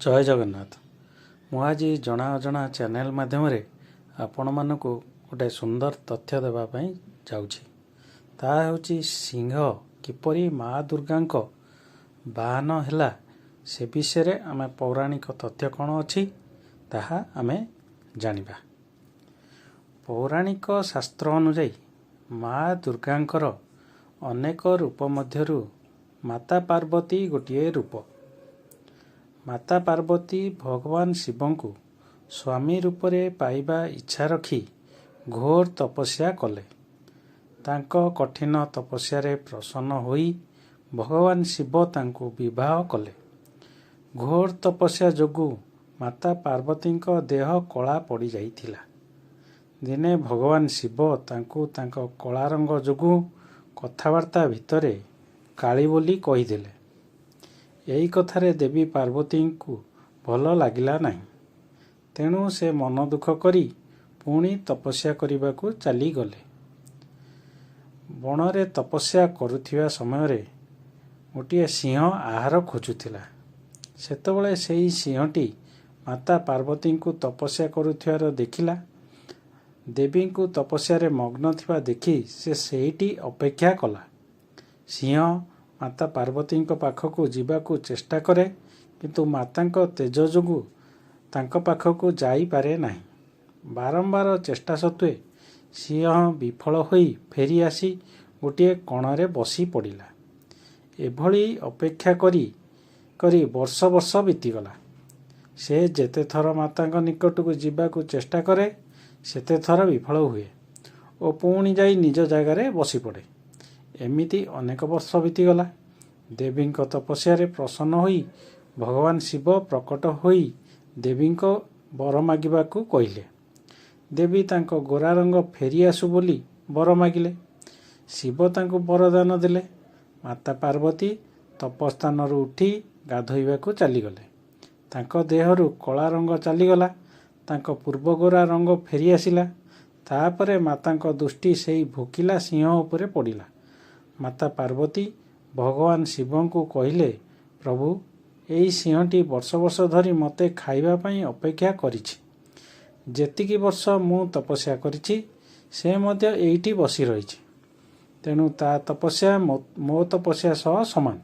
जय जगन्नाथ। मु आज जना अजना चैनल माध्यम आपण मानक गोटे सुंदर तथ्य देवाई जाऊँगी। ता हूँ सिंह किपरि माँ दुर्गा बाहन है से विषय आम पौराणिक तथ्य कौन अच्छी ताहा आमे जानिबा। पौराणिक शास्त्र अनुजाई माँ दुर्गांकर अनेक रूप मध्यरु माता पार्वती गोटे रूप। माता पार्वती भगवान शिव को स्वामी रूपरे पाइबा इच्छा रखी घोर तपस्या कले। तांको कठिन तपस्या प्रसन्न होई भगवान शिव तांको विवाह कले। घोर तपस्या जोगु माता पार्वती देह कला पड़ जाइथिला। दिने भगवान शिव तांको तांको कला रंग जोगु कथबार्ता भितरे काली बोली कहीदेले। यही कथारे देवी पार्वती को भल लगिला नहीं। तेणु से मन दुख करी पुणी तपस्या करने को चली गले। बणरे तपस्या करुथिबा समय गोटे सिंह आहार खोजुथिला। सेतबेले सेही सिंहटी माता पार्वती को तपस्या करुथिबार देखिला। देवी को तपस्या मग्न थिबा देखि से सेहीटी अपेक्षा कला। सिंह माता पार्वती पाखक जीवाकू चेष्टा करे किंतु माता तेज जोगु तांको पाखक जाई पारे नहीं। बारंबार चेष्टा सत्वे सिंह विफल होई फेरी आसी गोटे कणरे बसी पड़िला। एभली अपेक्षा करी करी वर्ष वर्ष बीतीगला। से जेते थर माता निकट को जीवाकू चेष्टा करे सेते थर विफल हुए और पुणी जाई निज जगार बसी पड़े। एमिति अनेक वर्ष बीतीगला। देवी तपस्या प्रसन्न होई भगवान शिव प्रकट होई देवी बर मागिबाकू कहिले। देवी तांको गोरा रंग फेरी आसु बोली बर मागिले। शिव तांको वरदान देले। माता पार्वती तपस्थान उठी गाधोइबाकू चलीगले। तांको देहरु कला रंग चलीगला। तांको पूर्व गोरा रंग फेरी आसिला। तापरे मातांको दृष्टि सेई भोकिला सिंह उपरे पड़िला। माता पार्वती भगवान शिव को कहिले, प्रभु एई सिंहटी वर्ष वर्ष धरी मते खाइबा पई अपेक्षा करिछि। जेतिकी वर्ष मु तपस्या करिछि से मध्य एइटी बसी रहिछि। तेणु ता तपस्या मो तपस्या सह समान।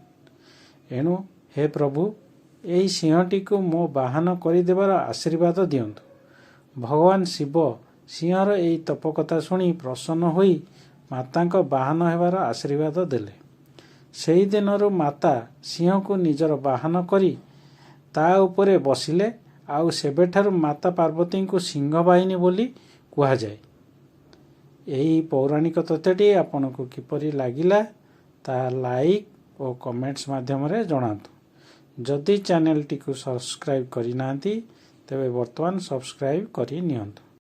एणु हे प्रभु एई सिंहटी को मो बाहन करिदेबार आशीर्वाद दियंतु। भगवान शिव सिंहर एई तपकथा शुणी प्रसन्न होई मातांको बाहन हेबार आशीर्वाद देले। सेही दिनरु माता सिंह को निजर बाहन करी ता उपरे बसिले। आउ सेबेठारु माता पार्वती को सिंह बाहिनी बोली कुहा जाए। एही पौराणिक तथ्यटी आपनको किपरि लागिला ता लाइक और कमेंट्स माध्यम रे जणातु। जदि चैनल टी को सब्सक्राइब करि नांती तेबे वर्तमान सब्सक्राइब करि नियंतु।